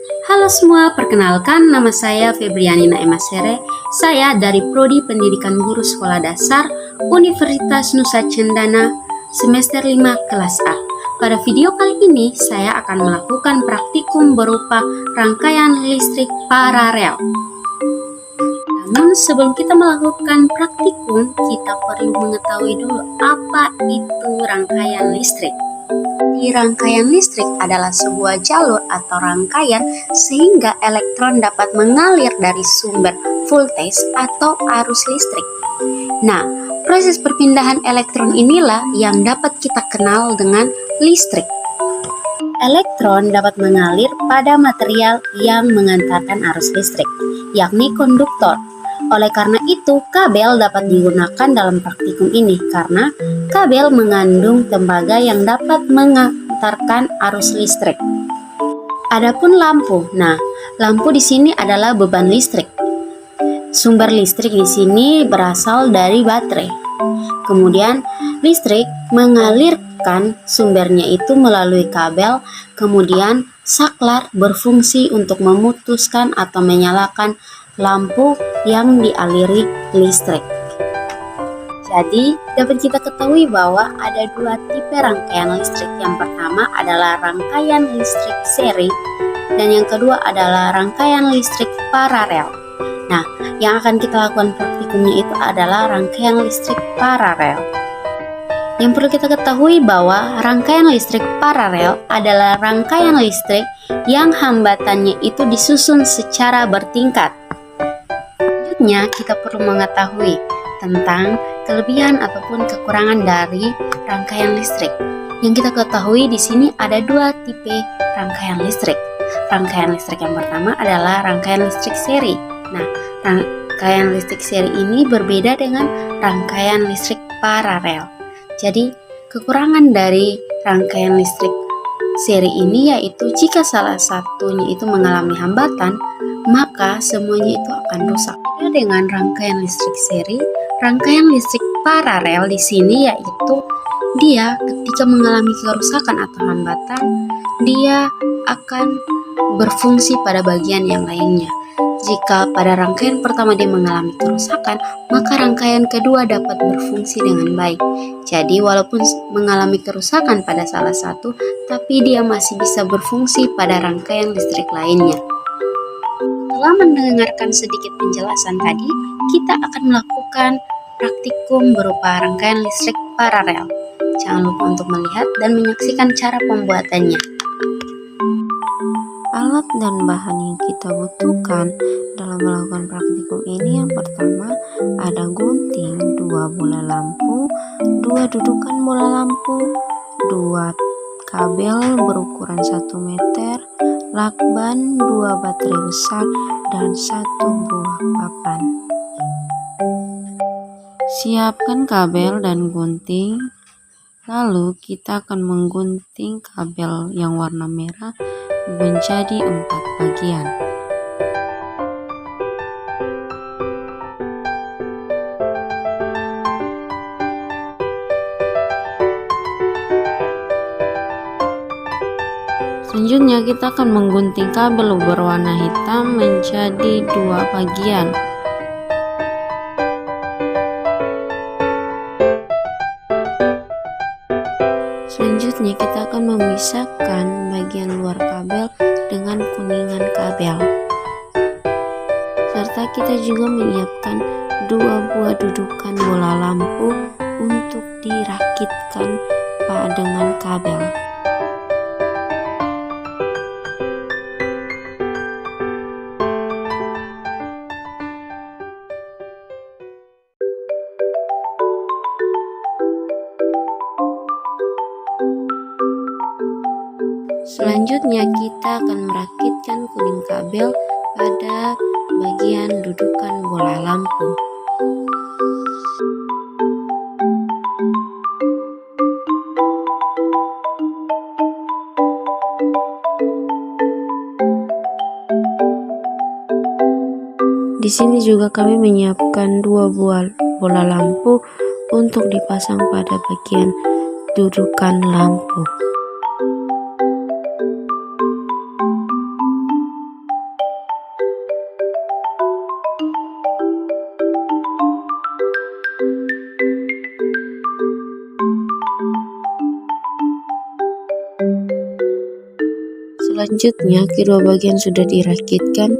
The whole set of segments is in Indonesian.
Halo semua, perkenalkan nama saya Febriani Naemasere. Saya dari Prodi Pendidikan Guru Sekolah Dasar Universitas Nusa Cendana semester 5 kelas A. Pada video kali ini saya akan melakukan praktikum berupa rangkaian listrik paralel. Namun sebelum kita melakukan praktikum, kita perlu mengetahui dulu apa itu rangkaian listrik. Rangkaian listrik adalah sebuah jalur atau rangkaian sehingga elektron dapat mengalir dari sumber voltage atau arus listrik. Nah, proses perpindahan elektron inilah yang dapat kita kenal dengan listrik. Elektron dapat mengalir pada material yang mengantarkan arus listrik, yakni konduktor. Oleh karena itu, kabel dapat digunakan dalam praktikum ini karena kabel mengandung tembaga yang dapat mengantarkan arus listrik. Adapun lampu. Nah, lampu di sini adalah beban listrik. Sumber listrik di sini berasal dari baterai. Kemudian, listrik mengalirkan sumbernya itu melalui kabel, kemudian saklar berfungsi untuk memutuskan atau menyalakan lampu yang dialiri listrik. Jadi, dapat kita ketahui bahwa ada dua tipe rangkaian listrik. Yang pertama adalah rangkaian listrik seri, dan yang kedua adalah rangkaian listrik paralel. Nah, yang akan kita lakukan praktikumnya itu adalah rangkaian listrik paralel. Yang perlu kita ketahui bahwa rangkaian listrik paralel adalah rangkaian listrik yang hambatannya itu disusun secara bertingkat. Selanjutnya, kita perlu mengetahui tentang kelebihan ataupun kekurangan dari rangkaian listrik. Yang kita ketahui di sini ada dua tipe rangkaian listrik. Rangkaian listrik yang pertama adalah rangkaian listrik seri. Nah, rangkaian listrik seri ini berbeda dengan rangkaian listrik paralel. Jadi, kekurangan dari rangkaian listrik seri ini yaitu jika salah satunya itu mengalami hambatan, maka semuanya itu akan rusak. Dengan rangkaian listrik seri, rangkaian listrik paralel di sini yaitu dia ketika mengalami kerusakan atau hambatan, dia akan berfungsi pada bagian yang lainnya. Jika pada rangkaian pertama dia mengalami kerusakan, maka rangkaian kedua dapat berfungsi dengan baik. Jadi walaupun mengalami kerusakan pada salah satu, tapi dia masih bisa berfungsi pada rangkaian listrik lainnya. Setelah mendengarkan sedikit penjelasan tadi, kita akan melakukan praktikum berupa rangkaian listrik paralel. Jangan lupa untuk melihat dan menyaksikan cara pembuatannya. Alat dan bahan yang kita butuhkan dalam melakukan praktikum ini yang pertama ada gunting, 2 bola lampu, 2 dudukan bola lampu, 2 kabel berukuran 1 meter, lakban, 2 baterai besar, dan 1 buah papan. Siapkan kabel dan gunting, lalu kita akan menggunting kabel yang warna merah menjadi 4 bagian. Selanjutnya kita akan menggunting kabel berwarna hitam menjadi 2 bagian. Selanjutnya kita akan memisahkan bagian luar kabel dengan kuningan kabel. Serta kita juga menyiapkan 2 buah dudukan bola lampu untuk dirakitkan dengan kabel. Selanjutnya kita akan merakitkan kuning kabel pada bagian dudukan bola lampu. Di sini juga kami menyiapkan 2 buah bola lampu untuk dipasang pada bagian dudukan lampu. Selanjutnya, kedua bagian sudah dirakitkan,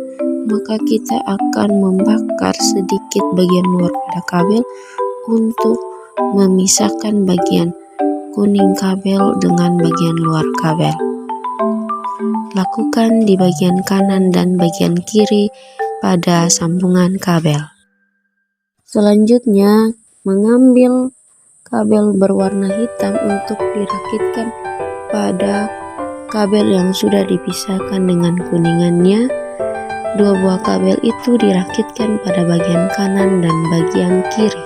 maka kita akan membakar sedikit bagian luar pada kabel untuk memisahkan bagian kuning kabel dengan bagian luar kabel. Lakukan di bagian kanan dan bagian kiri pada sambungan kabel. Selanjutnya, mengambil kabel berwarna hitam untuk dirakitkan pada kabel yang sudah dipisahkan dengan kuningannya. Dua buah kabel itu dirakitkan pada bagian kanan dan bagian kiri.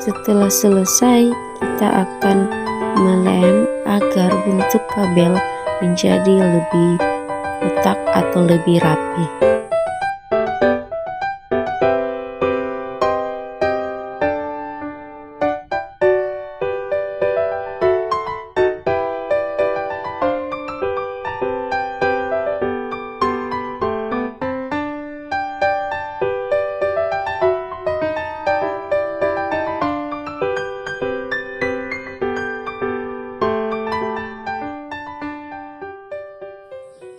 Setelah selesai, kita akan melem agar bentuk kabel menjadi lebih kotak atau lebih rapi.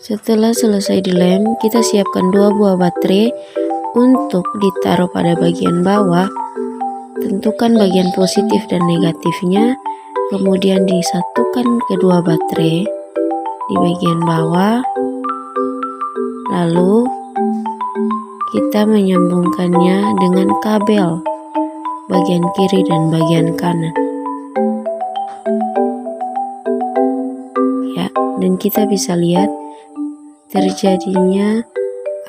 Setelah selesai dilem, kita siapkan dua buah baterai untuk ditaruh pada bagian bawah. Tentukan bagian positif dan negatifnya, kemudian disatukan kedua baterai di bagian bawah. Lalu kita menyambungkannya dengan kabel bagian kiri dan bagian kanan. Ya, dan kita bisa lihat terjadinya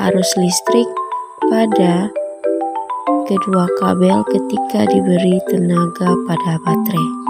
arus listrik pada kedua kabel ketika diberi tenaga pada baterai.